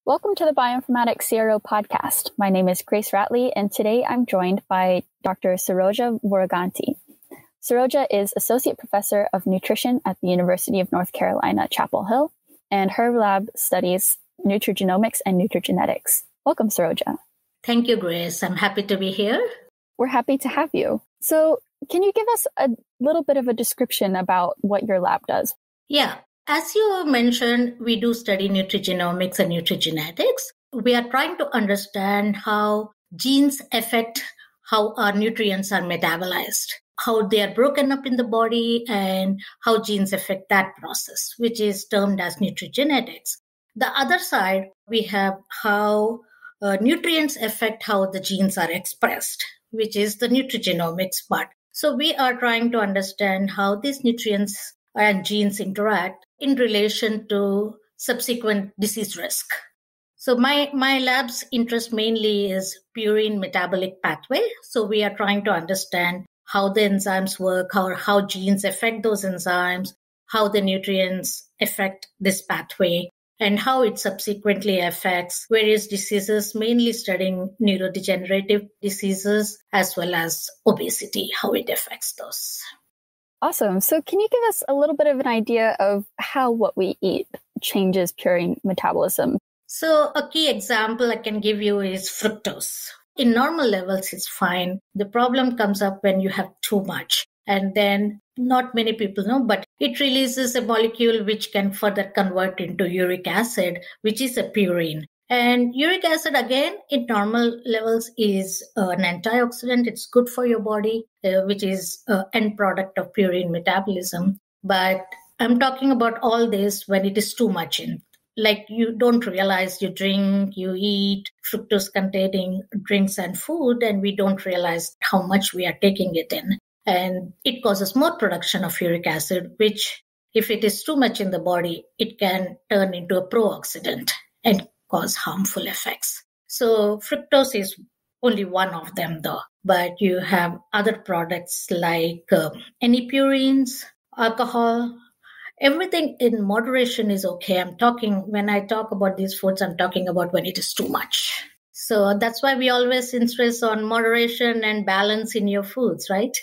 Welcome to the Bioinformatics CRO podcast. My name is Grace Ratley, and today I'm joined by Dr. Saroja Voruganti. Saroja is Associate Professor of Nutrition at the University of North Carolina, Chapel Hill, and her lab studies Nutrigenomics and Nutrigenetics. Welcome, Saroja. Thank you, Grace. I'm happy to be here. We're happy to have you. So, can you give us a little bit of a description about what your lab does? Yeah. As you mentioned, we do study nutrigenomics and nutrigenetics. We are trying to understand how genes affect how our nutrients are metabolized, how they are broken up in the body, and how genes affect that process, which is termed as nutrigenetics. The other side, we have how nutrients affect how the genes are expressed, which is the nutrigenomics part. So we are trying to understand how these nutrients and genes interact in relation to subsequent disease risk. So my lab's interest mainly is purine metabolic pathway. So we are trying to understand how the enzymes work, how genes affect those enzymes, how the nutrients affect this pathway, and how it subsequently affects various diseases, mainly studying neurodegenerative diseases as well as obesity, how it affects those. Awesome. So can you give us a little bit of an idea of how what we eat changes purine metabolism? So a key example I can give you is fructose. In normal levels, it's fine. The problem comes up when you have too much. And then not many people know, but it releases a molecule which can further convert into uric acid, which is a purine. And uric acid, again, in normal levels is an antioxidant. It's good for your body, which is an end product of purine metabolism. But I'm talking about all this when it is too much in. Like you don't realize you drink, you eat fructose-containing drinks and food, and we don't realize how much we are taking it in. And it causes more production of uric acid, which if it is too much in the body, it can turn into a pro-oxidant and cause harmful effects. So fructose is only one of them though, but you have other products like any purines, alcohol, everything in moderation is okay. When I talk about these foods, I'm talking about when it is too much. So that's why we always insist on moderation and balance in your foods, right?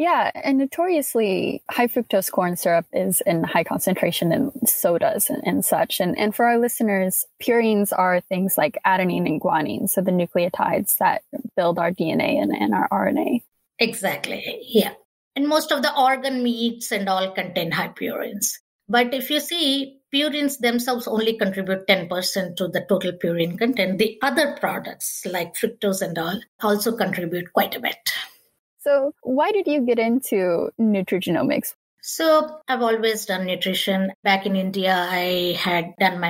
Yeah, and notoriously, high fructose corn syrup is in high concentration in sodas and such. And for our listeners, purines are things like adenine and guanine, so the nucleotides that build our DNA and our RNA. Exactly, yeah. And most of the organ meats and all contain high purines. But if you see, purines themselves only contribute 10% to the total purine content. The other products like fructose and all also contribute quite a bit. So why did you get into nutrigenomics? So I've always done nutrition. Back in India, I had done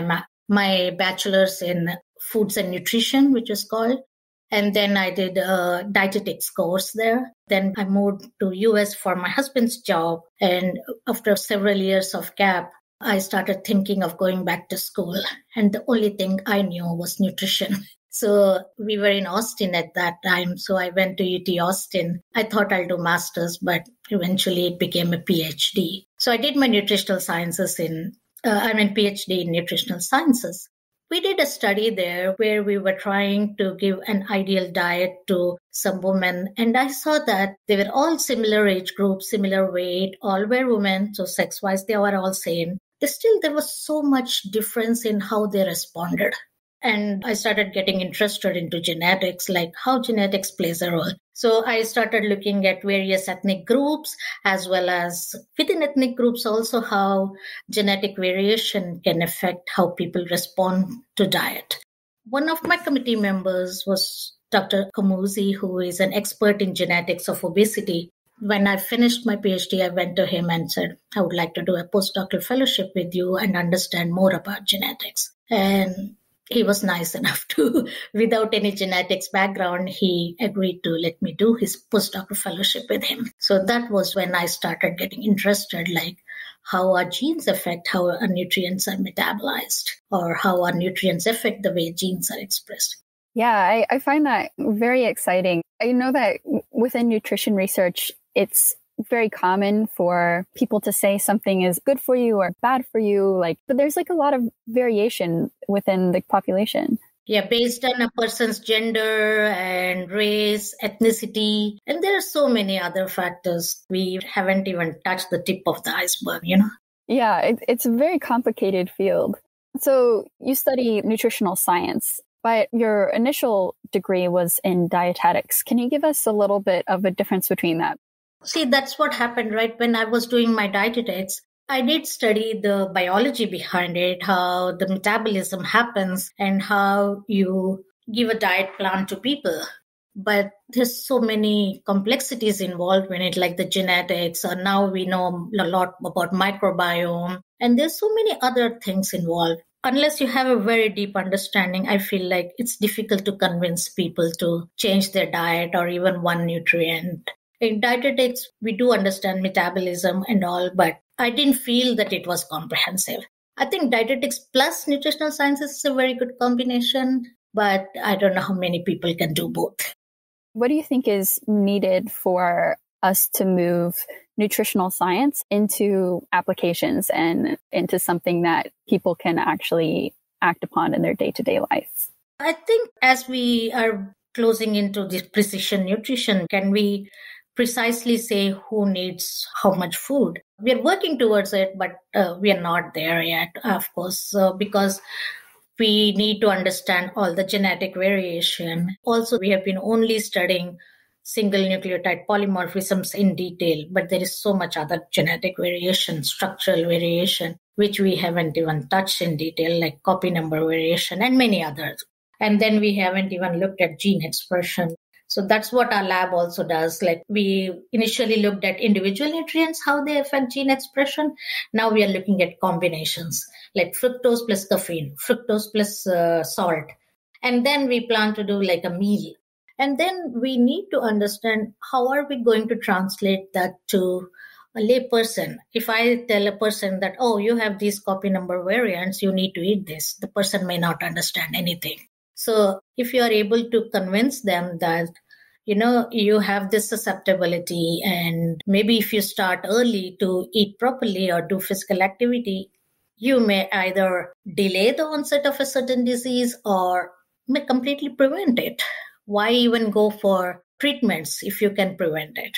my bachelor's in foods and nutrition, which is called. And then I did a dietetics course there. Then I moved to US for my husband's job. And after several years of gap, I started thinking of going back to school. And the only thing I knew was nutrition. So we were in Austin at that time. So I went to UT Austin. I thought I'll do master's, but eventually it became a PhD. So I did my nutritional sciences PhD in nutritional sciences. We did a study there where we were trying to give an ideal diet to some women. And I saw that they were all similar age group, similar weight, all were women. So sex-wise, they were all same. Still, there was so much difference in how they responded. And I started getting interested into genetics, like how genetics plays a role. So I started looking at various ethnic groups, as well as within ethnic groups also how genetic variation can affect how people respond to diet. One of my committee members was Dr. Kamuzi, who is an expert in genetics of obesity. When I finished my PhD, I went to him and said, I would like to do a postdoctoral fellowship with you and understand more about genetics. And he was nice enough to, without any genetics background, he agreed to let me do his postdoctoral fellowship with him. So that was when I started getting interested, like how our genes affect how our nutrients are metabolized, or how our nutrients affect the way genes are expressed. Yeah, I find that very exciting. I know that within nutrition research, it's very common for people to say something is good for you or bad for you, but there's a lot of variation within the population. Yeah, based on a person's gender and race, ethnicity, and there are so many other factors. We haven't even touched the tip of the iceberg, Yeah, it's a very complicated field. So you study nutritional science, but your initial degree was in dietetics. Can you give us a little bit of a difference between that? See, that's what happened, right? When I was doing my dietetics, I did study the biology behind it, how the metabolism happens and how you give a diet plan to people. But there's so many complexities involved in it, like the genetics, or now we know a lot about microbiome, and there's so many other things involved. Unless you have a very deep understanding, I feel like it's difficult to convince people to change their diet or even one nutrient. In dietetics, we do understand metabolism and all, but I didn't feel that it was comprehensive. I think dietetics plus nutritional sciences is a very good combination, but I don't know how many people can do both. What do you think is needed for us to move nutritional science into applications and into something that people can actually act upon in their day-to-day life? I think as we are closing into this precision nutrition, can we precisely say who needs how much food? We are working towards it, but we are not there yet, of course, because we need to understand all the genetic variation. Also, we have been only studying single nucleotide polymorphisms in detail, but there is so much other genetic variation, structural variation, which we haven't even touched in detail, like copy number variation and many others. And then we haven't even looked at gene expression. So that's what our lab also does. Like we initially looked at individual nutrients, how they affect gene expression. Now we are looking at combinations like fructose plus caffeine, fructose plus salt. And then we plan to do like a meal. And then we need to understand how are we going to translate that to a lay person. If I tell a person that, oh, you have these copy number variants, you need to eat this, the person may not understand anything. So if you are able to convince them that, you have this susceptibility, and maybe if you start early to eat properly or do physical activity, you may either delay the onset of a certain disease or may completely prevent it. Why even go for treatments if you can prevent it?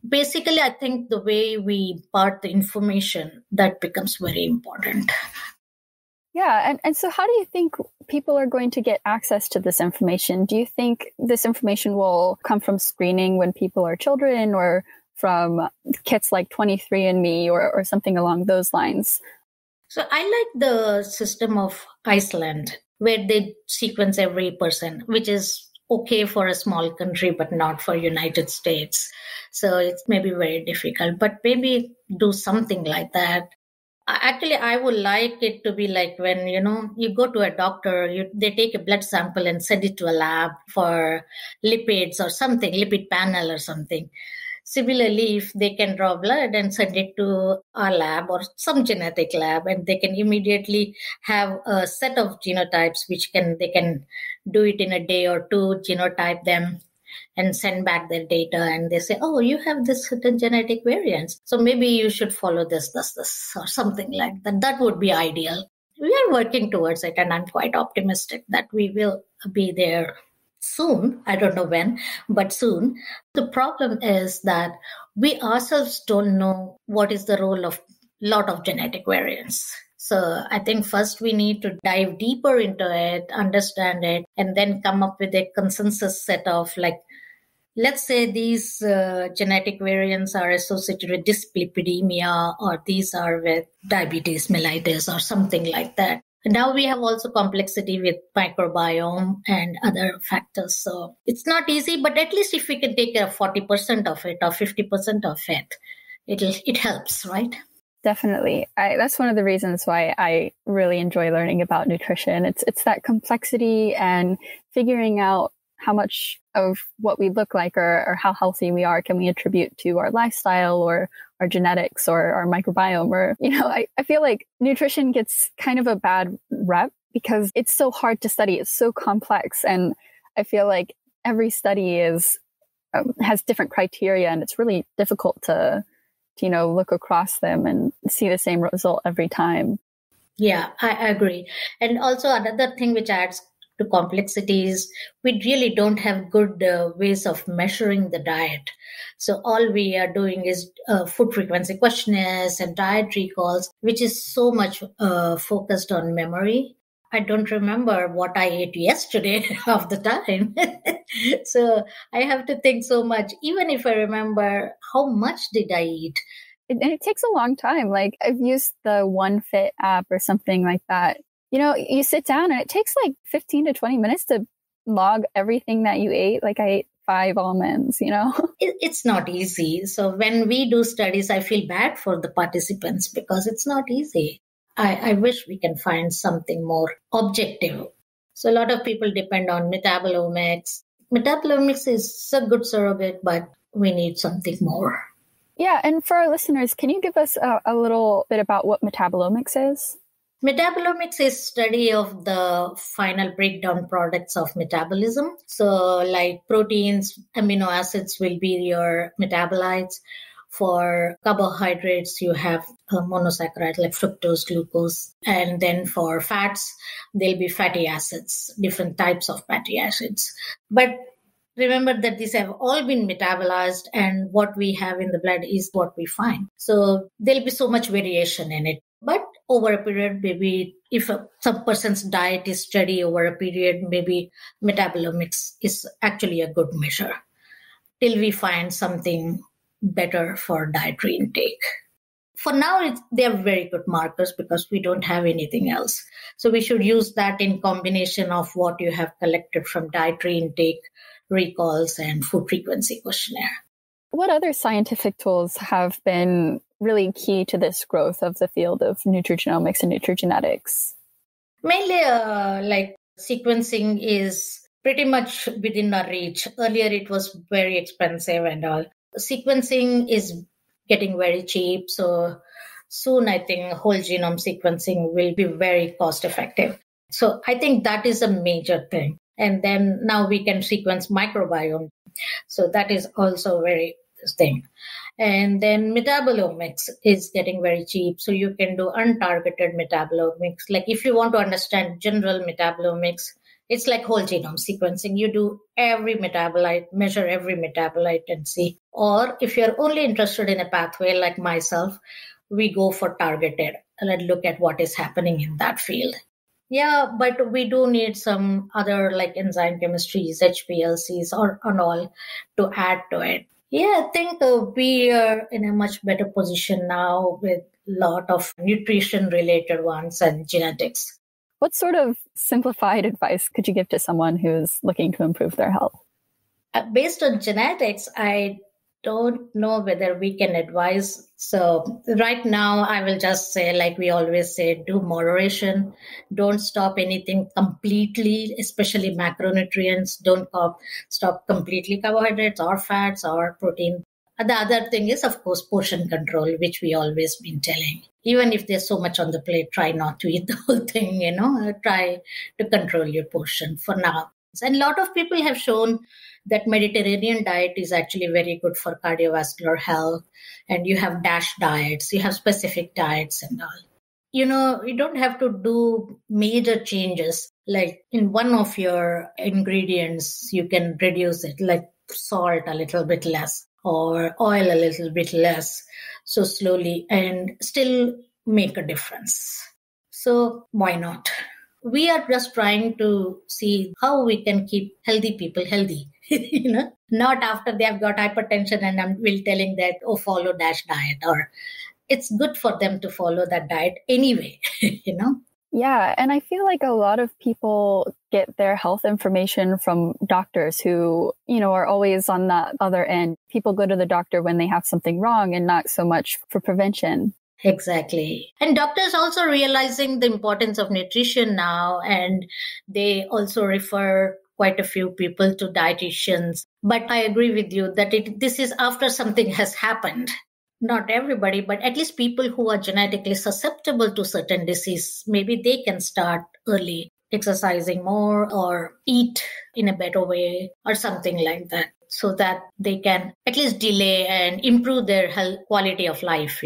Basically, I think the way we impart the information, that becomes very important. Yeah. And so how do you think people are going to get access to this information? Do you think this information will come from screening when people are children, or from kits like 23andMe or something along those lines? So I like the system of Iceland, where they sequence every person, which is okay for a small country, but not for United States. So it's maybe very difficult, but maybe do something like that. Actually, I would like it to be like when, you go to a doctor, they take a blood sample and send it to a lab for lipids or something, lipid panel or something. Similarly, if they can draw blood and send it to our lab or some genetic lab, and they can immediately have a set of genotypes, they can do it in a day or two, genotype them and send back their data, and they say, oh, you have this certain genetic variants, so maybe you should follow this, or something like that. That would be ideal. We are working towards it, and I'm quite optimistic that we will be there soon. I don't know when, but soon. The problem is that we ourselves don't know what is the role of lot of genetic variants. So I think first we need to dive deeper into it, understand it, and then come up with a consensus set of, like, let's say these genetic variants are associated with dyslipidemia, or these are with diabetes mellitus or something like that. Now we have also complexity with microbiome and other factors. So it's not easy, but at least if we can take care of 40% of it or 50% of it, it helps, right? Definitely. That's one of the reasons why I really enjoy learning about nutrition. It's that complexity and figuring out how much of what we look like or how healthy we are can we attribute to our lifestyle or our genetics or our microbiome. Or, I feel like nutrition gets kind of a bad rep because it's so hard to study. It's so complex. And I feel like every study is has different criteria, and it's really difficult to look across them and see the same result every time. Yeah, I agree. And also another thing which adds to complexity is we really don't have good ways of measuring the diet. So all we are doing is food frequency questionnaires and diet recalls, which is so much focused on memory. I don't remember what I ate yesterday half the time. So I have to think so much. Even if I remember how much did I eat, and it takes a long time. Like I've used the OneFit app or something like that. You sit down and it takes like 15 to 20 minutes to log everything that you ate. Like I ate 5 almonds, It's not easy. So when we do studies, I feel bad for the participants because it's not easy. I wish we can find something more objective. So a lot of people depend on metabolomics. Metabolomics is a good surrogate, but we need something more. Yeah, and for our listeners, can you give us a little bit about what metabolomics is? Metabolomics is study of the final breakdown products of metabolism. So like proteins, amino acids will be your metabolites. For carbohydrates, you have monosaccharides like fructose, glucose. And then for fats, there'll be fatty acids, different types of fatty acids. But remember that these have all been metabolized, and what we have in the blood is what we find. So there'll be so much variation in it. But over a period, maybe if some person's diet is steady over a period, maybe metabolomics is actually a good measure till we find something better for dietary intake. For now, they're very good markers because we don't have anything else. So we should use that in combination of what you have collected from dietary intake, recalls, and food frequency questionnaire. What other scientific tools have been really key to this growth of the field of nutrigenomics and nutrigenetics? Mainly, like sequencing is pretty much within our reach. Earlier, it was very expensive and all. Sequencing is getting very cheap. So soon, I think whole genome sequencing will be very cost effective. So I think that is a major thing. And then now we can sequence microbiome. So that is also very thing. And then metabolomics is getting very cheap. So you can do untargeted metabolomics. Like if you want to understand general metabolomics, it's like whole genome sequencing. You do every metabolite, measure every metabolite and see. Or if you're only interested in a pathway like myself, we go for targeted and look at what is happening in that field. Yeah, but we do need some other like enzyme chemistries, HPLCs or and all to add to it. Yeah, I think we are in a much better position now with a lot of nutrition related ones and genetics. What sort of simplified advice could you give to someone who's looking to improve their health? Based on genetics, I don't know whether we can advise. So right now, I will just say, like we always say, do moderation. Don't stop anything completely, especially macronutrients. Don't stop completely carbohydrates or fats or protein. The other thing is, of course, portion control, which we always been telling. Even if there's so much on the plate, try not to eat the whole thing, try to control your portion for now. And a lot of people have shown that Mediterranean diet is actually very good for cardiovascular health. And you have DASH diets, you have specific diets and all. You don't have to do major changes. Like in one of your ingredients, you can reduce it, like salt a little bit less or oil a little bit less. So slowly and still make a difference. So why not? We are just trying to see how we can keep healthy people healthy, not after they have got hypertension and I'm will telling that, follow DASH diet, or it's good for them to follow that diet anyway, Yeah. And I feel like a lot of people get their health information from doctors who, are always on the other end. People go to the doctor when they have something wrong and not so much for prevention. Exactly. And doctors also realizing the importance of nutrition now, and they also refer quite a few people to dietitians. But I agree with you that this is after something has happened. Not everybody, but at least people who are genetically susceptible to certain disease, maybe they can start early, exercising more or eat in a better way or something like that. so that they can at least delay and improve their health quality of life,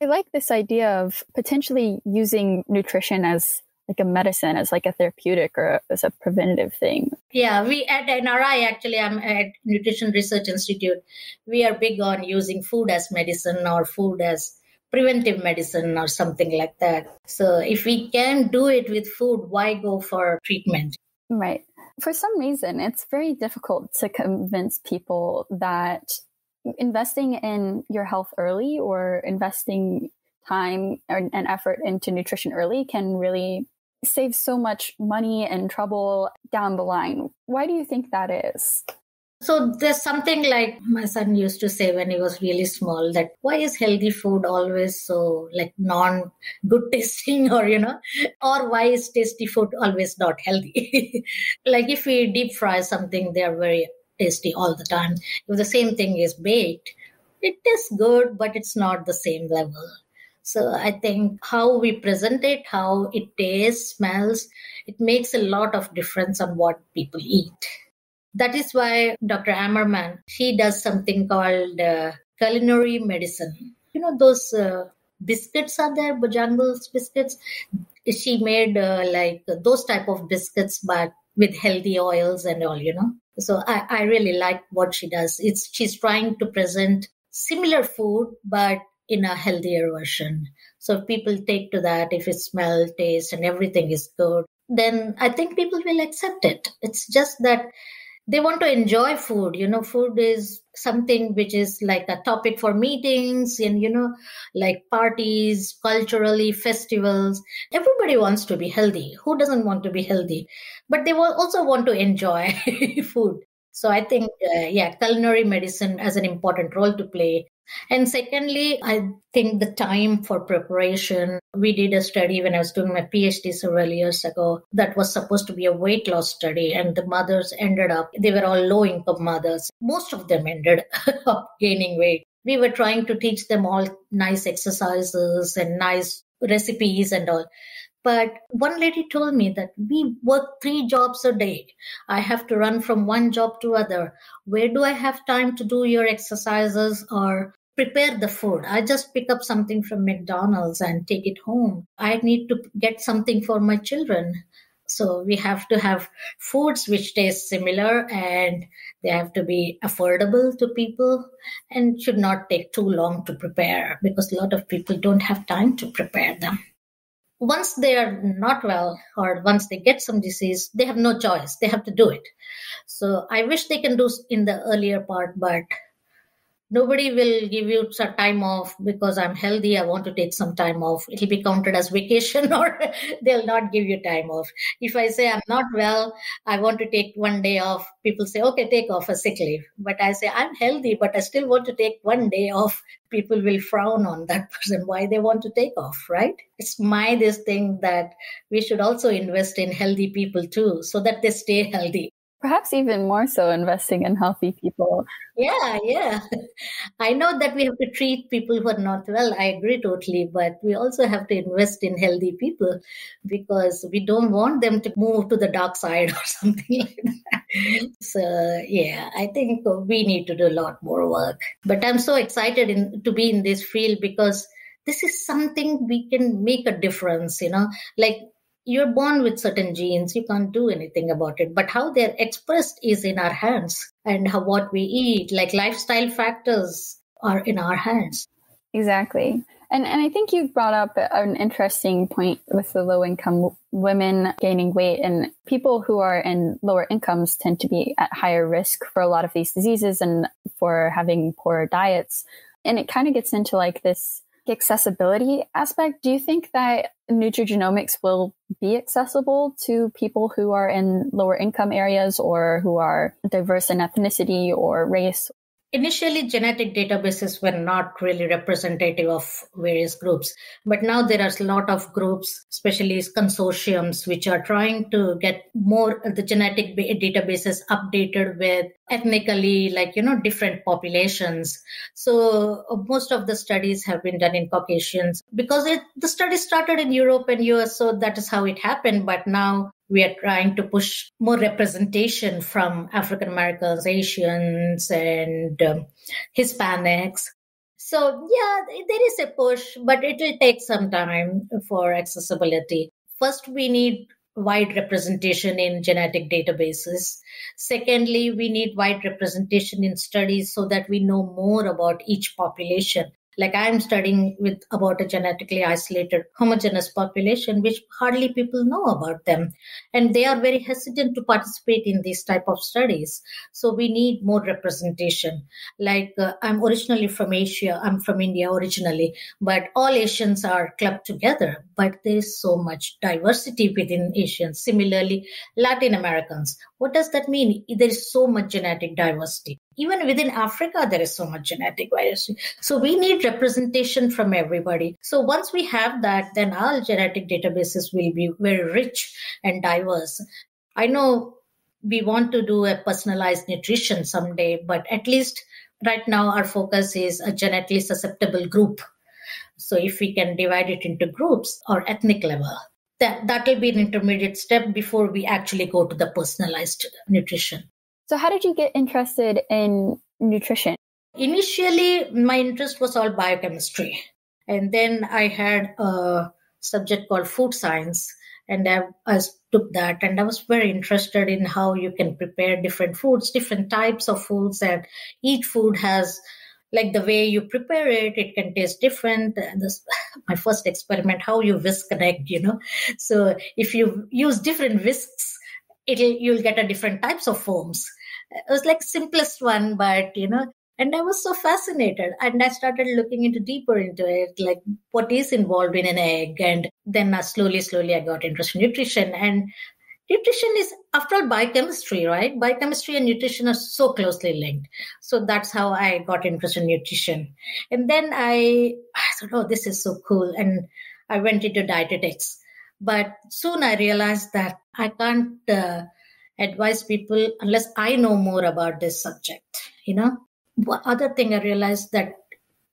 I like this idea of potentially using nutrition as like a medicine, as like a therapeutic or as a preventative thing. Yeah, we at NRI, actually, I'm at Nutrition Research Institute. We are big on using food as medicine or food as preventive medicine or something like that. So if we can do it with food, why go for treatment? Right. For some reason, it's very difficult to convince people that investing in your health early or investing time and effort into nutrition early can really save so much money and trouble down the line. Why do you think that is? So there's something like my son used to say when he was really small, that why is healthy food always so like non good tasting, or or why is tasty food always not healthy? Like if we deep fry something, they are very tasty all the time. If the same thing is baked, it tastes good, but it's not the same level. So I think how we present it, how it tastes, smells, it makes a lot of difference on what people eat. That is why Dr. Ammerman, he does something called culinary medicine. Those biscuits are there, Bojangles biscuits. She made like those type of biscuits, but with healthy oils and all, So I really like what she does. She's trying to present similar food, but in a healthier version. So if people take to that, if it smells, taste, and everything is good, then I think people will accept it. It's just that they want to enjoy food. Food is something which is like a topic for meetings and, like parties, culturally, festivals. Everybody wants to be healthy. Who doesn't want to be healthy? But they will also want to enjoy food. So I think, culinary medicine has an important role to play. And secondly, I think the time for preparation. We did a study when I was doing my PhD several years ago that was supposed to be a weight loss study, and the mothers ended up, they were all low income mothers. Most of them ended up gaining weight. We were trying to teach them all nice exercises and nice recipes and all. But one lady told me that we work 3 jobs a day. I have to run from one job to other. Where do I have time to do your exercises or prepare the food? I just pick up something from McDonald's and take it home. I need to get something for my children. So we have to have foods which taste similar, and they have to be affordable to people and should not take too long to prepare, because a lot of people don't have time to prepare them. Once they are not well, or once they get some disease, they have no choice. They have to do it. So I wish they can do in the earlier part, but nobody will give you some time off because I'm healthy. I want to take some time off. It'll be counted as vacation, or they'll not give you time off. If I say I'm not well, I want to take 1 day off, people say, okay, take off a sick leave. But I say I'm healthy, but I still want to take 1 day off. People will frown on that person, why they want to take off, right? It's this thing that we should also invest in healthy people too, so that they stay healthy. Perhaps even more so investing in healthy people. Yeah. I know that we have to treat people who are not well. I agree totally. But we also have to invest in healthy people, because we don't want them to move to the dark side or something like that. So, I think we need to do a lot more work. But I'm so excited to be in this field, because this is something we can make a difference, like you're born with certain genes, you can't do anything about it. But how they're expressed is in our hands, and what we eat, like lifestyle factors, are in our hands. Exactly. And I think you brought up an interesting point with the low income women gaining weight, and people who are in lower incomes tend to be at higher risk for a lot of these diseases and for having poor diets. And it kind of gets into like this accessibility aspect. Do you think that nutrigenomics will be accessible to people who are in lower income areas or who are diverse in ethnicity or race? Initially, genetic databases were not really representative of various groups, but now there are a lot of groups, especially consortiums, which are trying to get more the genetic databases updated with ethnically, different populations. So most of the studies have been done in Caucasians, because the study started in Europe and US, so that is how it happened. But now we are trying to push more representation from African Americans, Asians, and Hispanics. So, yeah, there is a push, but it will take some time for accessibility. First, we need wide representation in genetic databases. Secondly, we need wide representation in studies so that we know more about each population. Like I'm studying with about a genetically isolated homogeneous population, which hardly people know about them. And they are very hesitant to participate in these type of studies. So we need more representation. Like I'm originally from Asia. I'm from India originally, but all Asians are clubbed together. But there is so much diversity within Asians. Similarly, Latin Americans. What does that mean? There is so much genetic diversity. Even within Africa, there is so much genetic diversity. So we need representation from everybody. So once we have that, then our genetic databases will be very rich and diverse. I know we want to do a personalized nutrition someday, but at least right now our focus is a genetically susceptible group. So if we can divide it into groups or ethnic level, that will be an intermediate step before we actually go to the personalized nutrition. So how did you get interested in nutrition? Initially, my interest was all biochemistry. And then I had a subject called food science. And I took that, and I was very interested in how you can prepare different foods, different types of foods. And each food has, like the way you prepare it, it can taste different. And this, my first experiment, how you whisk an egg, So if you use different whisks, you'll get a different types of foams. It was like simplest one, but and I was so fascinated, and I started looking deeper into it, like what is involved in an egg. And then slowly I got interested in nutrition. And nutrition is, after all, biochemistry, right? Biochemistry and nutrition are so closely linked. So that's how I got interested in nutrition. And then I thought, oh, this is so cool. And I went into dietetics. But soon I realized that I can't advise people unless I know more about this subject. One other thing I realized, that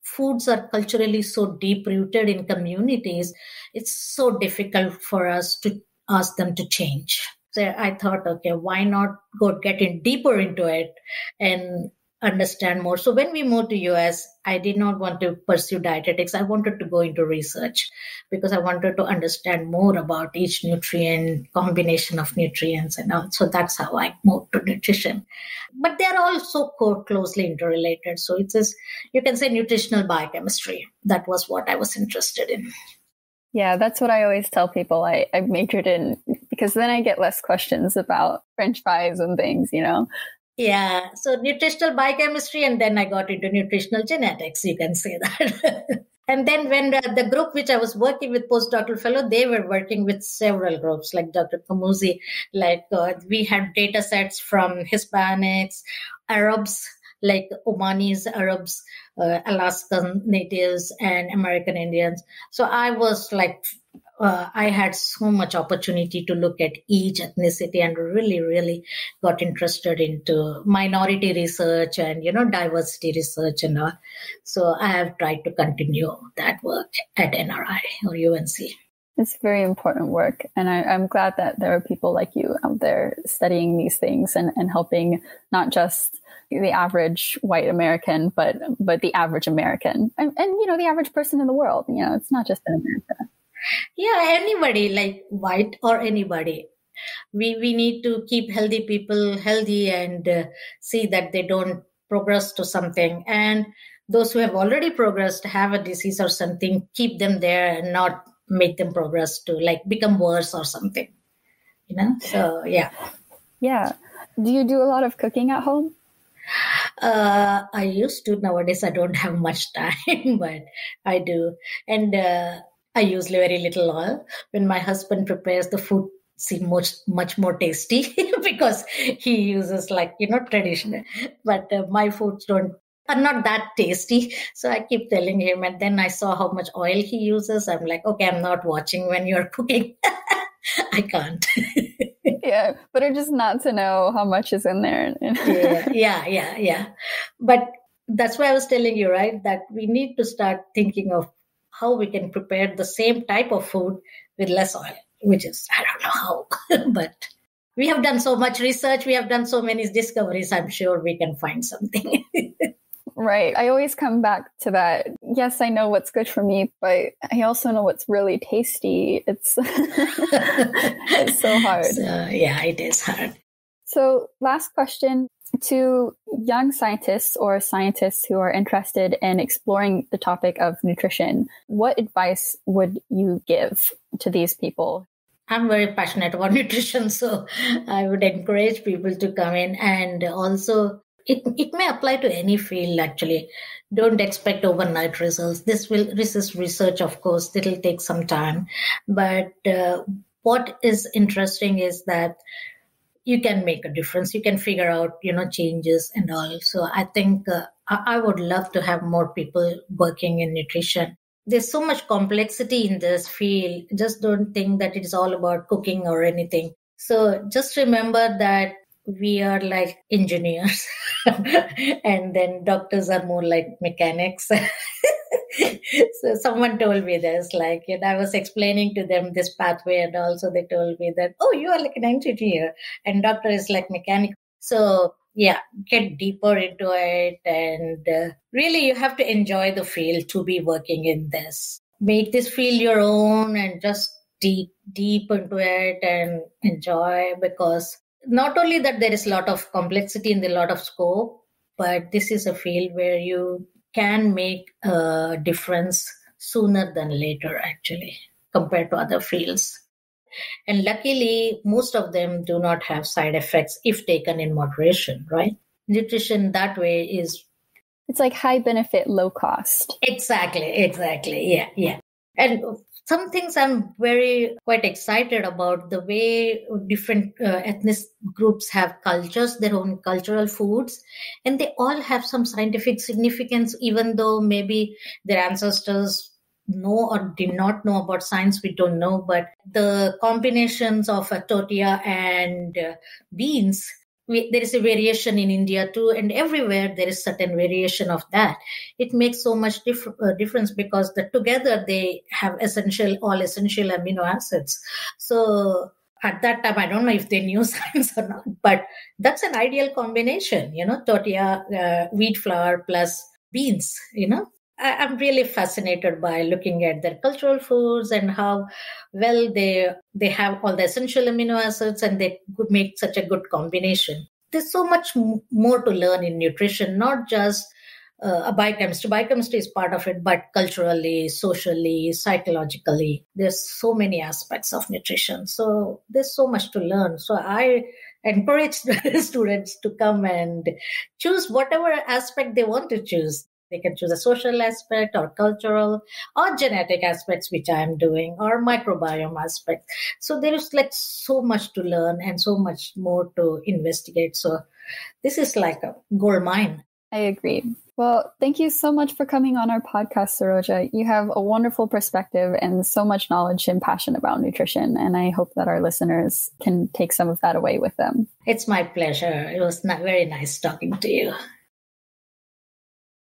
foods are culturally so deep rooted in communities, it's so difficult for us to ask them to change. So I thought, okay, why not go get in deeper into it and understand more. So when we moved to US, I did not want to pursue dietetics. I wanted to go into research because I wanted to understand more about each nutrient, combination of nutrients and all. So that's how I moved to nutrition. But they're all so closely interrelated. So it's just, you can say, nutritional biochemistry. That was what I was interested in. Yeah, that's what I always tell people I majored in, because then I get less questions about French fries and things, Yeah, so nutritional biochemistry, and then I got into nutritional genetics, you can say that. And then when the group which I was working with, postdoctoral fellow, they were working with several groups, like Dr. Kamuzi, we had data sets from Hispanics, Arabs, like Omanis, Arabs, Alaskan natives, and American Indians. So I was I had so much opportunity to look at each ethnicity, and really got interested into minority research and, diversity research and all. So I have tried to continue that work at NRI or UNC. It's very important work. And I'm glad that there are people like you out there studying these things and helping not just the average white American, but the average American and the average person in the world. It's not just in America. Yeah, anybody, like white or anybody. We need to keep healthy people healthy and see that they don't progress to something. And those who have already progressed, have a disease or something, keep them there and not make them progress to become worse or something. So yeah. Yeah. Do you do a lot of cooking at home? I used to. Nowadays I don't have much time, but I do. And I use very little oil. When my husband prepares the food, seem much more tasty because he uses traditional. But my foods are not that tasty. So I keep telling him, and then I saw how much oil he uses. I'm like, okay, I'm not watching when you're cooking. I can't. Yeah, better just not to know how much is in there. Yeah. But that's why I was telling you, right, that we need to start thinking of how we can prepare the same type of food with less oil, which is, I don't know how, but we have done so much research. We have done so many discoveries. I'm sure we can find something. Right. I always come back to that. Yes, I know what's good for me, but I also know what's really tasty. It's it's so hard. So, yeah, it is hard. So last question to young scientists or scientists who are interested in exploring the topic of nutrition. What advice would you give to these people? I'm very passionate about nutrition, so I would encourage people to come in, and also it may apply to any field actually. Don't expect overnight results. This is research, of course. It'll take some time, but what is interesting is that you can make a difference. You can figure out, changes and all. So I think I would love to have more people working in nutrition. There's so much complexity in this field. Just don't think that it's all about cooking or anything. So just remember that we are like engineers and then doctors are more like mechanics. So someone told me this, I was explaining to them this pathway, and also they told me that, oh, you are like an engineer and doctor is like mechanic. So yeah, get deeper into it, and really you have to enjoy the field to be working in this. Make this field your own and just deep into it and enjoy, because not only that there is a lot of complexity and a lot of scope, but this is a field where you can make a difference sooner than later, actually, compared to other fields. And luckily, most of them do not have side effects if taken in moderation, right? Nutrition that way is... It's like high benefit, low cost. Exactly. Yeah. And some things I'm quite excited about, the way different ethnic groups have cultures, their own cultural foods, and they all have some scientific significance, even though maybe their ancestors know or did not know about science, we don't know. But the combinations of a tortilla and beans, there is a variation in India too, and everywhere there is certain variation of that. It makes so much difference because together they have all essential amino acids. So at that time, I don't know if they knew science or not, but that's an ideal combination, tortilla, wheat flour plus beans, I'm really fascinated by looking at their cultural foods and how well they have all the essential amino acids, and they could make such a good combination. There's so much more to learn in nutrition, not just a biochemistry. Biochemistry is part of it, but culturally, socially, psychologically, there's so many aspects of nutrition. So there's so much to learn. So I encourage students to come and choose whatever aspect they want to choose. They can choose a social aspect or cultural or genetic aspects, which I'm doing, or microbiome aspects. So there is so much to learn and so much more to investigate. So this is like a gold mine. I agree. Well, thank you so much for coming on our podcast, Saroja. You have a wonderful perspective and so much knowledge and passion about nutrition. And I hope that our listeners can take some of that away with them. It's my pleasure. It was very nice talking to you.